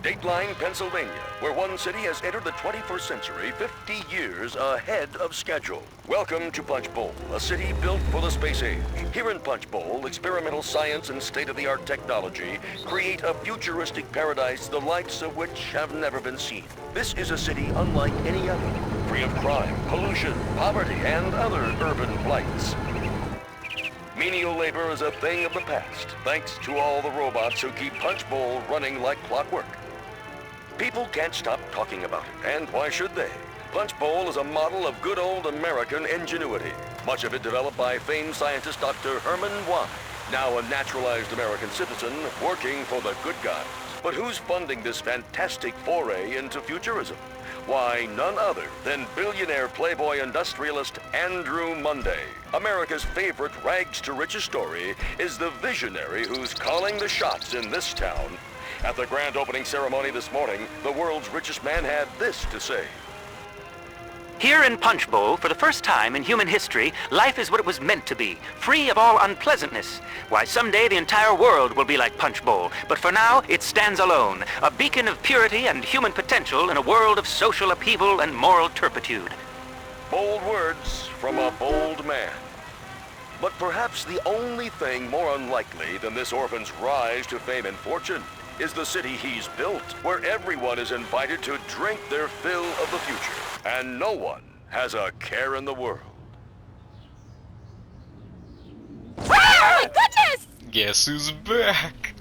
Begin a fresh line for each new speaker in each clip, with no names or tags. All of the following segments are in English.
Dateline, Pennsylvania, where one city has entered the 21st century 50 years ahead of schedule. Welcome to Punch Bowl, a city built for the space age. Here in Punch Bowl, experimental science and state-of-the-art technology create a futuristic paradise the likes of which have never been seen. This is a city unlike any other, free of crime, pollution, poverty, and other urban blights. Menial labor is a thing of the past, thanks to all the robots who keep Punch Bowl running like clockwork. People can't stop talking about it, and why should they? Punch Bowl is a model of good old American ingenuity, much of it developed by famed scientist Dr. Herman Wise, now a naturalized American citizen working for the good guys. But who's funding this fantastic foray into futurism? Why, none other than billionaire playboy industrialist Andrew Munday. America's favorite rags-to-riches story is the visionary who's calling the shots in this town. At the grand opening ceremony this morning, the world's richest man had this to say.
Here in Punch Bowl, for the first time in human history, life is what it was meant to be, free of all unpleasantness. Why, someday the entire world will be like Punch Bowl, but for now, it stands alone, a beacon of purity and human potential in a world of social upheaval and moral turpitude.
Bold words from a bold man. But perhaps the only thing more unlikely than this orphan's rise to fame and fortune is the city he's built, where everyone is invited to drink their fill of the future, and no one has a care in the world.
Oh my goodness!
Guess who's back?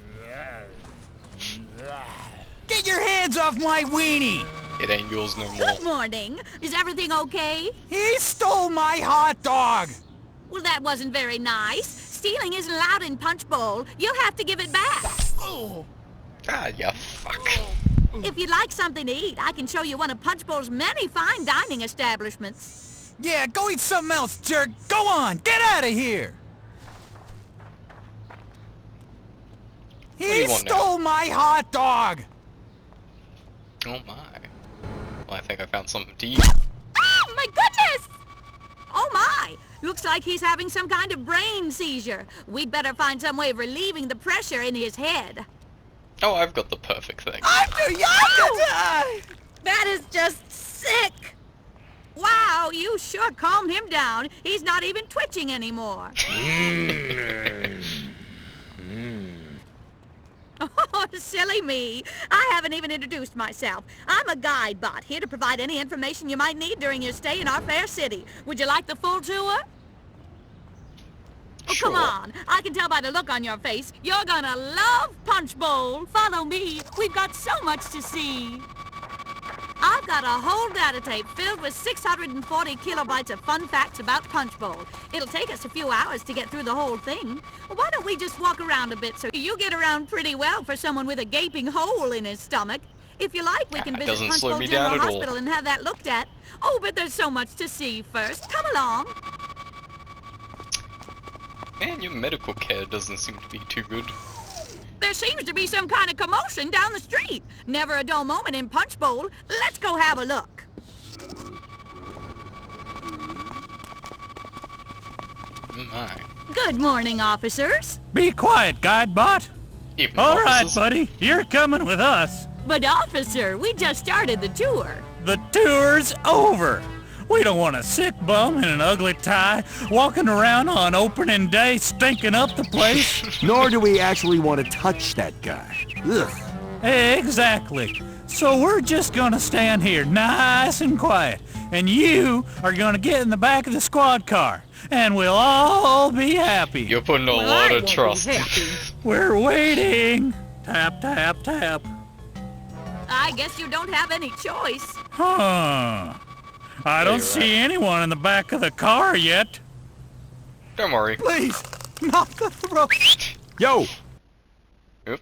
Get your hands off my weenie!
It ain't yours no more.
Good morning. Is everything okay?
He stole my hot dog!
Well, that wasn't very nice. Stealing isn't allowed in Punch Bowl. You'll have to give it back.
Oh.
Ah, ya fuck.
If you'd like something to eat, I can show you one of Punch Bowl's many fine dining establishments.
Yeah, go eat something else, jerk! Go on! Get out of here!
do
He
you want now?
stole my hot dog!
Oh my. Well, I think I found something to eat.
Oh, my goodness! Oh, my! Looks like he's having some kind of brain seizure. We'd better find some way of relieving the pressure in his head.
Oh, I've got the perfect thing.
I'm too young to die!
That is just sick! Wow, you sure calmed him down. He's not even twitching anymore. Oh, silly me. I haven't even introduced myself. I'm a guide bot, here to provide any information you might need during your stay in our fair city. Would you like the full tour? Oh,
Sure.
come on. I can tell by the look on your face. You're gonna love Punch Bowl. Follow me. We've got so much to see. I've got a whole data tape filled with 640 kilobytes of fun facts about Punch Bowl. It'll take us a few hours to get through the whole thing. Why don't we just walk around a bit so you get around pretty well for someone with a gaping hole in his stomach? If you like, we can
It
visit
doesn't
Punch
slow
Bowl
me down
General
at all.
Hospital and have that looked at. Oh, but there's so much to see first. Come along.
Man, your medical care doesn't seem to be too good.
There seems to be some kind of commotion down the street. Never a dull moment in Punch Bowl. Let's go have a look.
Oh my.
Good morning, officers.
Be quiet, guide bot!
Even
All right,
officers.
buddy, you're coming with us.
But officer, we just started the tour.
The tour's over. We don't want a sick bum in an ugly tie walking around on opening day stinking up the place.
Nor do we actually want to touch that guy. Ugh.
Exactly. So we're just gonna stand here nice and quiet, and you are gonna get in the back of the squad car, and we'll all be happy.
You're putting a lot of trust.
We're waiting. Tap, tap, tap.
I guess you don't have any choice.
Huh. I don't
you're
see anyone in the back of the car yet.
Don't worry.
Please, not the throat.
Yo,
Yep.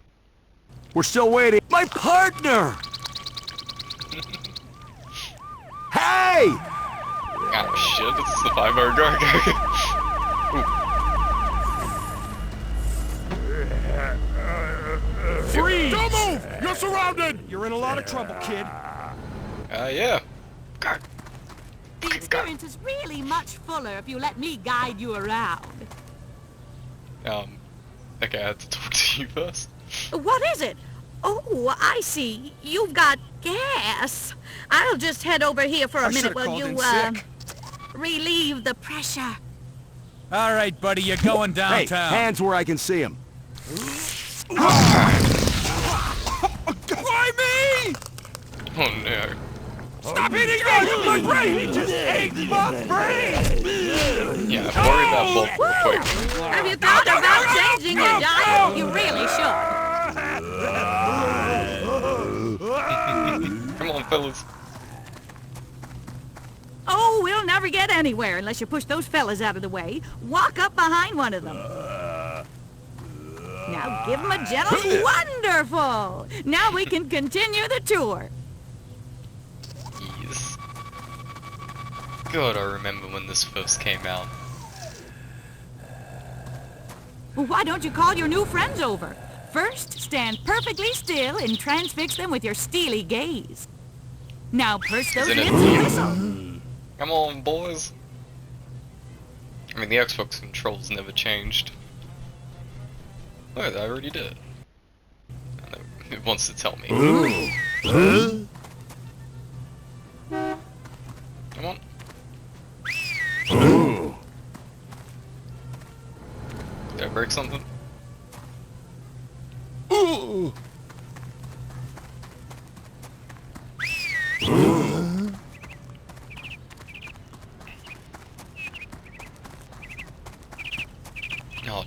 we're still waiting. My partner! Hey!
Oh shit, it's the 5-hour go.
Freeze!
Don't move! You're surrounded! You're in a lot of trouble, kid.
Yeah. God.
The experience is really much fuller if you let me guide you around.
Okay, I had to talk to you first.
What is it? Oh, I see. You've got gas. I'll just head over here for a minute while you, relieve the pressure.
All right, buddy, you're going
Hey,
downtown.
hands where I can see him. Why me?
Oh no.
Stop hitting me! My brain! He just ate my brain!
Yeah, worry about Bolt real quick.
Have you thought about changing your diet? You really should.
Come on, fellas.
Oh, we'll never get anywhere unless you push those fellas out of the way. Walk up behind one of them. Now give them a gentle... Wonderful! Now we can continue the tour.
Yes. God, I remember when this first came out.
Well, why don't you call your new friends over? First, stand perfectly still and transfix them with your steely gaze. Now purse those
Isn't it?
lips and whistle.
Come on, boys. I mean, the Xbox controls never changed. Oh, I already did. It wants to tell me. Come on. Did I break something? Oh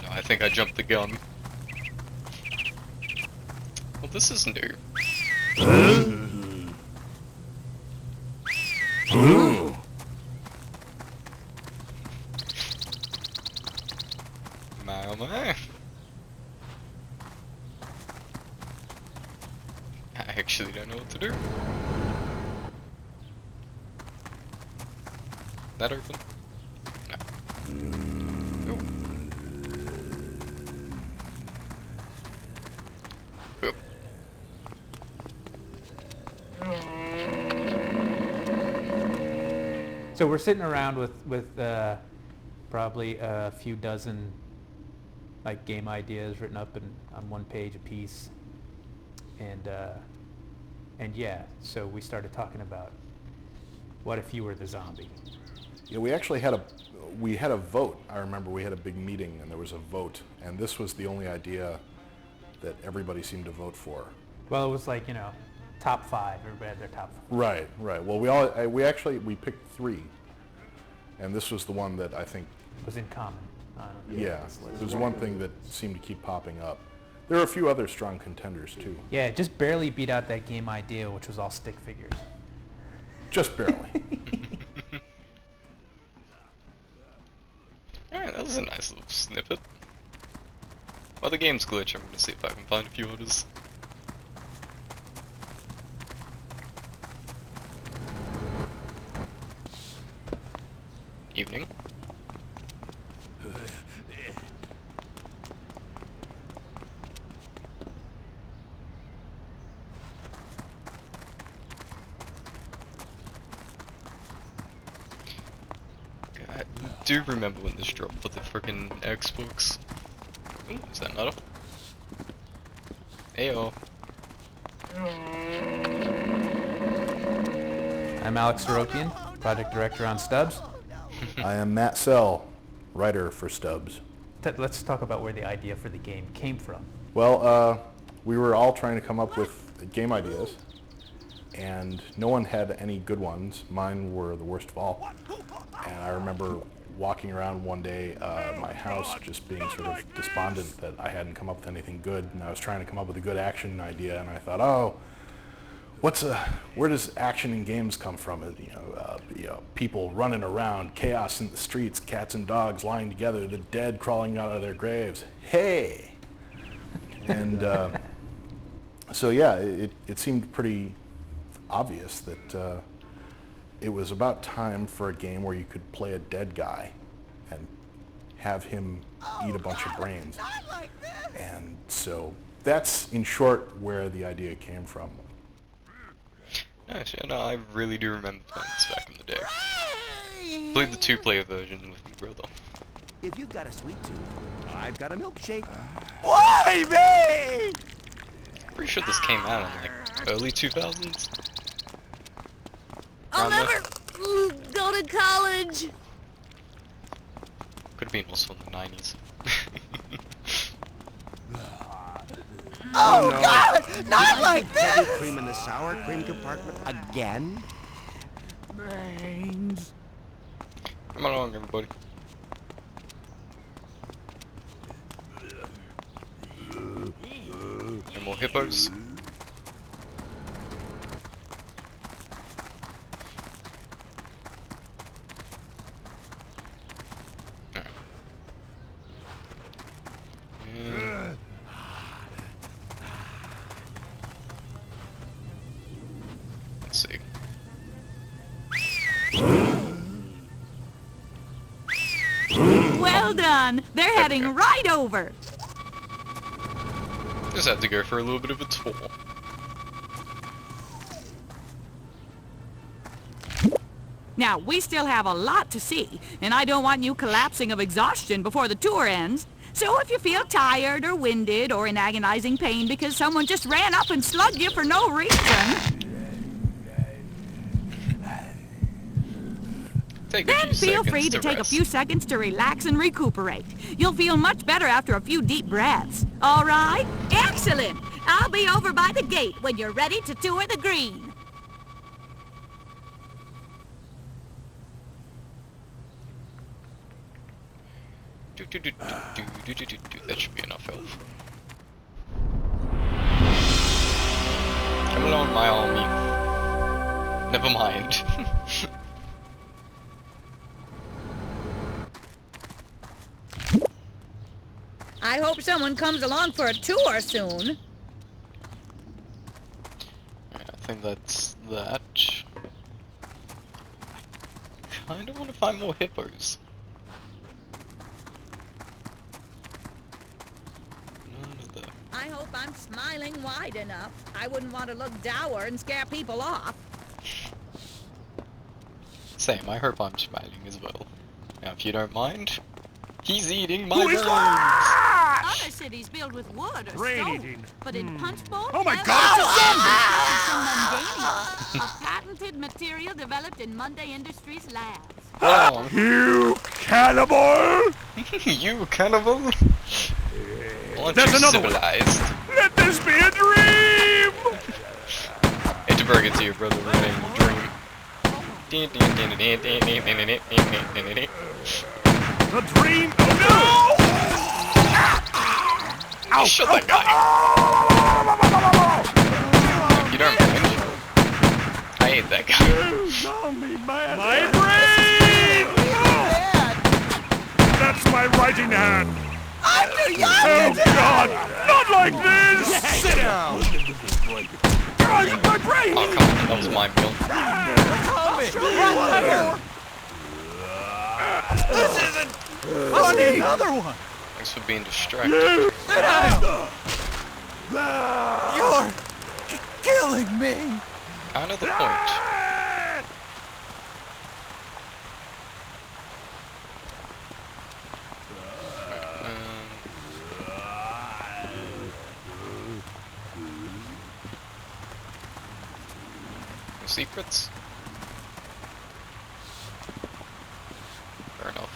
no, I think I jumped the gun. Well, this is new. My oh my. I actually don't know what to do. That open? No. Nope. Oop.
So we're sitting around with probably a few dozen like game ideas written up on one page apiece, and yeah, so we started talking about what if you were the zombie.
Yeah, we actually had a vote. I remember we had a big meeting and there was a vote, and this was the only idea that everybody seemed to vote for.
Well, it was like, you know, top 5. Everybody had their top 5.
Right, right. Well, we picked 3, and this was the one that I think.
It was in common.
Yeah, it was one thing that seemed to keep popping up. There were a few other strong contenders too.
Yeah, it just barely beat out that game idea, which was all stick figures.
Just barely.
Alright, that was a nice little snippet. While the game's glitch, I'm gonna see if I can find a few others. Evening. I do remember when this dropped for the frickin' Xbox. Ooh, is that metal? Ayo.
I'm Alex Sorokian, project director on Stubbs.
I am Matt Sell, writer for Stubbs.
Let's talk about where the idea for the game came from.
Well, we were all trying to come up with game ideas, and no one had any good ones. Mine were the worst of all. And I remember walking around one day, my house, just being sort of despondent that I hadn't come up with anything good, and I was trying to come up with a good action idea, and I thought, oh, where does action in games come from? You know, people running around, chaos in the streets, cats and dogs lying together, the dead crawling out of their graves. Hey! And so yeah, it seemed pretty obvious that it was about time for a game where you could play a dead guy and have him eat a bunch of brains. And so that's, in short, where the idea came from.
Actually, no, I really do remember playing this back in the day. Played the 2-player version with my brother.
If you've got a sweet tooth, I've got a milkshake. Why me?
Pretty sure this came out in like early 2000s.
I'll
Around
never go to college.
Could have been also in the 90s.
Oh, God! Not like this! Heavy cream in the sour cream compartment again?
Brains.
Come along, everybody. Any more hippos? Let's see.
Well done. They're heading right over.
Just had to go for a little bit of a tour.
Now, we still have a lot to see, and I don't want you collapsing of exhaustion before the tour ends. So if you feel tired or winded or in agonizing pain because someone just ran up and slugged you for no reason, then feel free to take a few seconds to relax and recuperate. You'll feel much better after a few deep breaths. All right? Excellent! I'll be over by the gate when you're ready to tour the green.
That should be enough health. Come along, my army. Never mind.
I hope someone comes along for a tour soon.
I think that's that. Kinda wanna find more hippos.
I hope I'm smiling wide enough. I wouldn't want to look dour and scare people off.
Same, I hope I'm smiling as well. Now, if you don't mind, he's eating my brains!
Other cities built with wood or stone, but in Punch Bowl,
Oh my God,
it's a patented material developed in Monday Industries labs.
Oh,
You cannibal!
you cannibal! Aren't
There's
you
another one.
civilized?
Let this be a dream!
Hate to break it to you, brother, it ain't a dream.
A dream? Oh no!
You shot that guy! You don't mind. I hate that guy.
Zombie man! My brain! That's my writing hand! Oh God! Not like this! Sit down! Oh, my brain!
Oh, come on, that was my meal.
This isn't funny! Another one!
Thanks for being distracted.
Sit down! You're killing me!
Kind of the point. No secrets? Fair enough.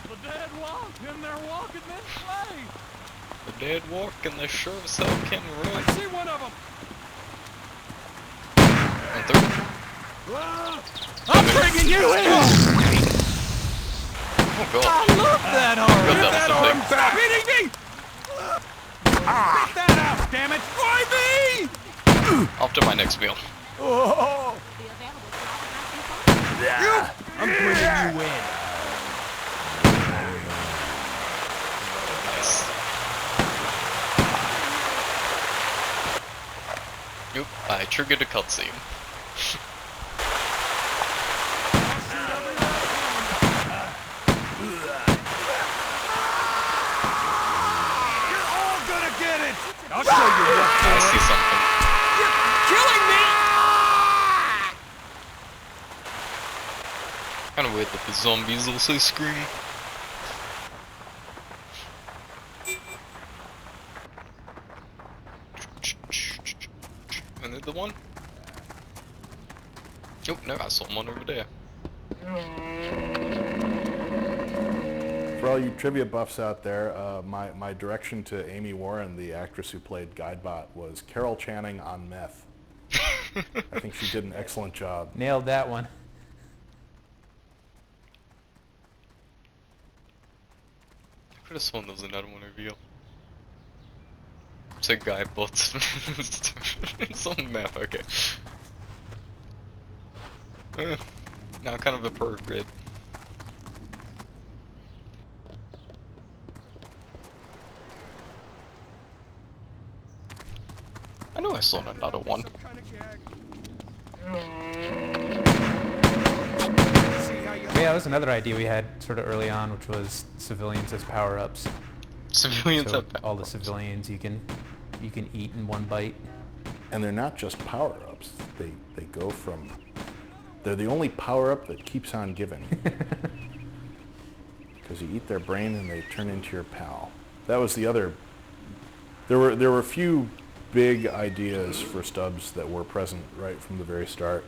The dead walk, and they're walking this way!
The dead walk and they sure as hell can
I
run.
see one of them!
And through.
I'm bringing you in!
Oh god.
I love that arm!
God,
Get
that
that
was
arm
something.
back! Hitting me! Spit that out, damn it! Why me?
After my next meal.
Oh! I'm bringing you in.
Nice. Nope, I triggered a cutscene.
You're all gonna get it! I'll show you what.
I see something.
Killing me!
Kinda weird that the zombies also scream. the one? Oh, no, I saw one over there.
For all you trivia buffs out there, my direction to Amy Warren, the actress who played Guidebot, was Carol Channing on meth. I think she did an excellent job.
Nailed that one.
I could have sworn there was another one reveal. It's a Guidebot. It's on meth, okay. Now kind of a per grid. I know I saw another one.
Yeah, that was another idea we had sort of early on, which was civilians as power-ups.
Civilians
So
have
all the civilians you can eat in one bite.
And they're not just power-ups. They go from... They're the only power-up that keeps on giving. Because you eat their brain and they turn into your pal. That was the other... There were a few big ideas for Stubbs that were present right from the very start.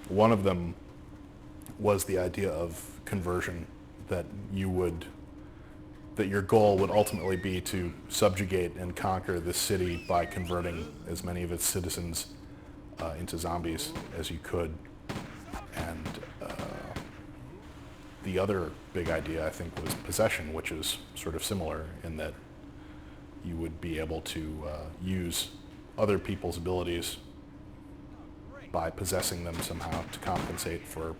One of them was the idea of conversion, that your goal would ultimately be to subjugate and conquer this city by converting as many of its citizens into zombies as you could. And the other big idea, I think, was possession, which is sort of similar in that you would be able to use other people's abilities by possessing them somehow to compensate for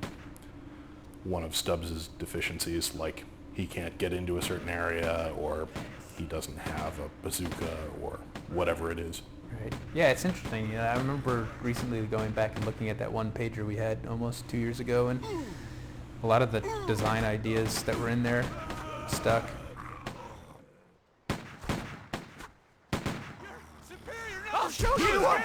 one of Stubbs's deficiencies, like he can't get into a certain area, or he doesn't have a bazooka, or whatever it is.
Right. Yeah, it's interesting. Yeah, I remember recently going back and looking at that one pager we had almost 2 years ago, and a lot of the design ideas that were in there stuck.
I'll show you what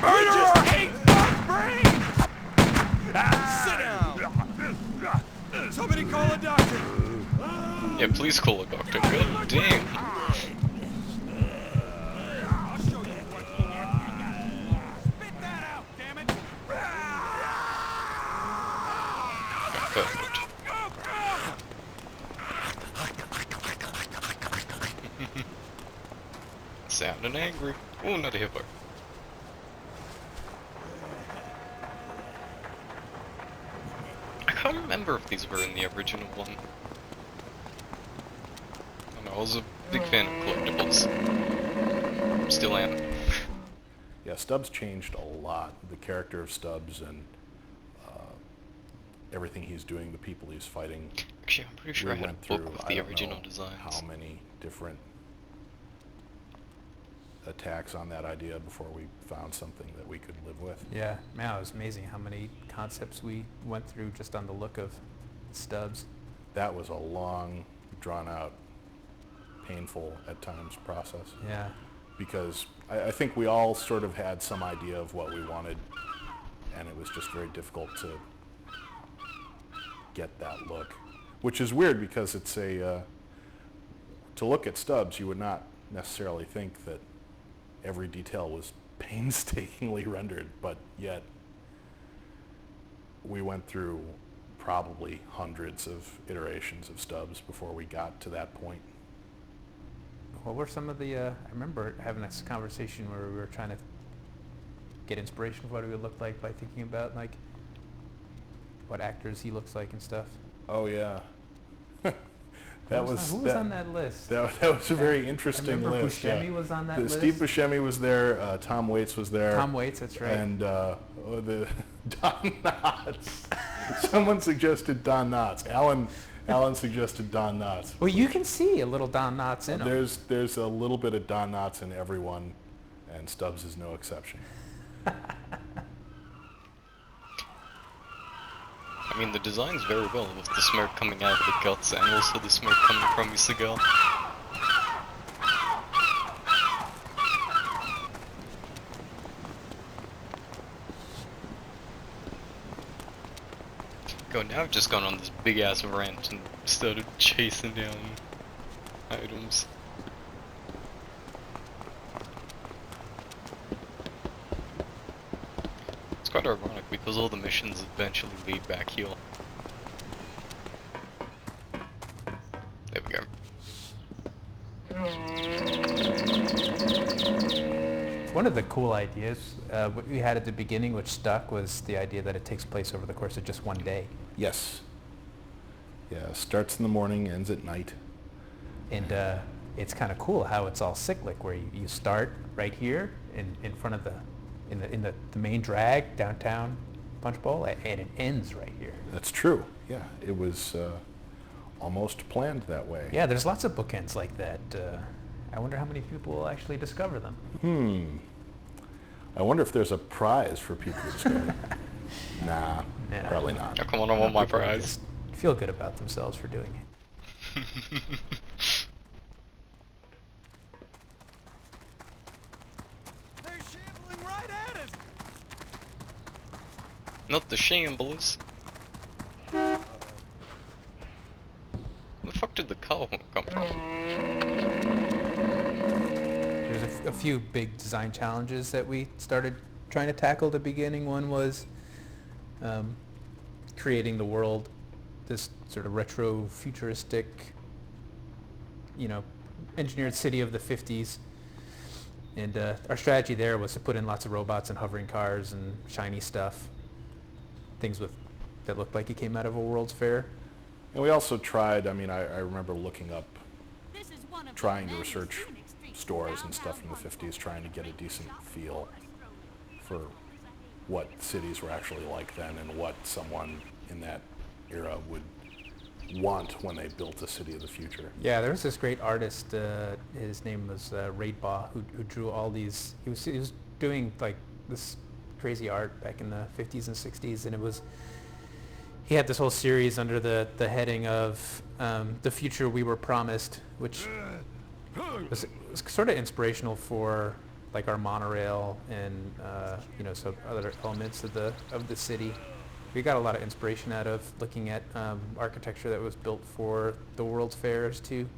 Murderer! Hate brain! Sit down! Somebody call a doctor!
Yeah, please call a doctor. God damn.
I'll show you what Spit that out, damn it!
Perfect. Sounding angry. Oh, not a hippo. I can't remember if these were in the original one. I don't know, I was a big fan of collectibles. Still am.
Yeah, Stubbs changed a lot. The character of Stubbs and everything he's doing, the people he's fighting.
Actually, I'm pretty sure I had a
went
book
through,
with
I
the
don't
original
know
designs.
how many different attacks on that idea before we found something that we could live with.
Yeah, man, it was amazing how many concepts we went through just on the look of Stubbs.
That was a long, drawn-out, painful at times process.
Yeah.
Because I think we all sort of had some idea of what we wanted, and it was just very difficult to get that look. Which is weird because it's to look at Stubbs, you would not necessarily think that every detail was painstakingly rendered, but yet we went through probably hundreds of iterations of Stubbs before we got to that point.
What were some of the, I remember having this conversation where we were trying to get inspiration for what he would look like by thinking about, like, what actors he looks like and stuff.
Oh, yeah. Who was
on that list?
That was a very interesting
I remember
list.
Buscemi was on that list.
Steve Buscemi was there. Tom Waits was there.
Tom Waits, that's right.
And the Don Knotts. Someone suggested Don Knotts. Alan suggested Don Knotts.
Well, you can see a little Don Knotts in him.
There's a little bit of Don Knotts in everyone, and Stubbs is no exception.
I mean, the design's very well with the smoke coming out of the guts and also the smoke coming from his cigar. Go, now I've just gone on this big ass rant and started chasing down items. It's quite ironic because all the missions eventually lead back here. There we go.
One of the cool ideas what we had at the beginning, which stuck, was the idea that it takes place over the course of just one day.
Yes. Yeah, starts in the morning, ends at night.
And it's kind of cool how it's all cyclic, where you start right here in front of the main drag downtown Punch Bowl, and it ends right here.
That's true. Yeah, it was almost planned that way.
Yeah, there's lots of bookends like that. I wonder how many people will actually discover them.
I wonder if there's a prize for people to discover. Nah,
Yeah.
probably not.
Oh, come on, I want my
People
prize.
just feel good about themselves for doing it.
They're shambling right at us!
Not the shamblers. Where the fuck did the car come from?
There's a few big design challenges that we started trying to tackle at the beginning. One was creating the world, this sort of retro futuristic, engineered city of the 50s. And our strategy there was to put in lots of robots and hovering cars and shiny stuff, things that looked like it came out of a World's Fair.
And we also tried, I remember looking up,
This is one of the
trying to
maddest
research
scenic streets
stores
down
and stuff in the
Punch
50s, trying to get a decent feel for what cities were actually like then and what someone in that era would want when they built a city of the future.
Yeah, there was this great artist. His name was Raidbaugh, who drew all these. He was doing like this crazy art back in the 50s and 60s, and he had this whole series under the heading of The Future We Were Promised, which was sort of inspirational for like our monorail and some other elements of the city. We got a lot of inspiration out of looking at architecture that was built for the World's Fairs too.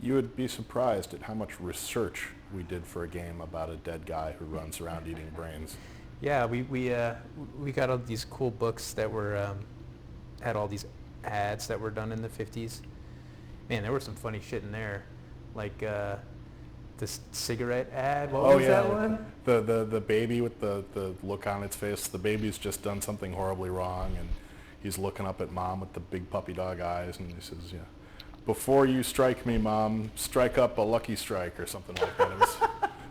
You would be surprised at how much research we did for a game about a dead guy who runs around eating brains.
Yeah, we got all these cool books that were had all these ads that were done in the 50s. Man, there was some funny shit in there, like this cigarette ad. What was that one?
The baby with the look on its face. The baby's just done something horribly wrong, and he's looking up at mom with the big puppy dog eyes, and he says, "Yeah, before you strike me, mom, strike up a lucky strike," or something like that. It was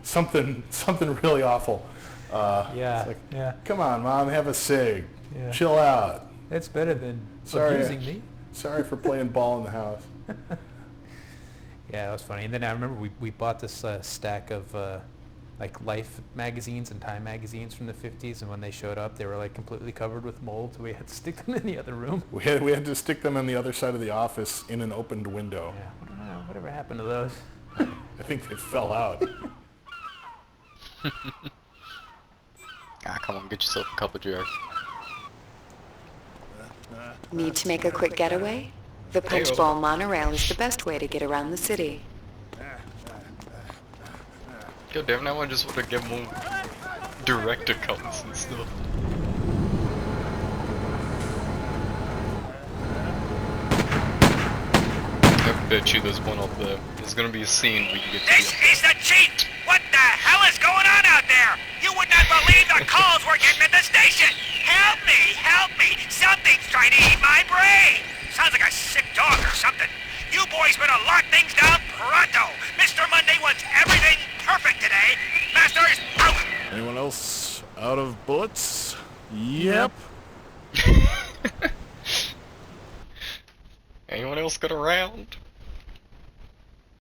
something really awful.
Yeah,
it's like,
yeah.
Come on, mom, have a cig.
Yeah.
Chill out.
It's better than
Sorry,
abusing me.
Sorry for playing ball in the house.
Yeah, that was funny. And then I remember we bought this stack of like Life magazines and Time magazines from the 50s, and when they showed up, they were like completely covered with mold, so we had to stick them in the other room.
We had to stick them on the other side of the office in an opened window.
Yeah, I don't know, whatever happened to those?
I think they fell out.
Come on, get yourself a cup of Joe.
Need to make a quick getaway? The Punch Bowl monorail is the best way to get around the city.
God damn, now I just want to get more director cuts and stuff. I bet you there's one up there. There's gonna be a scene where you get to
This is the chief! What the hell is going on out there? You would not believe the calls we're getting at the station! Help me! Help me! Something's trying to eat my brain! Sounds like a sick dog or something. You boys better lock things down pronto! Mr. Monday wants everything perfect today! Masters, out!
Anyone else out of bullets? Yep.
Anyone else got a round?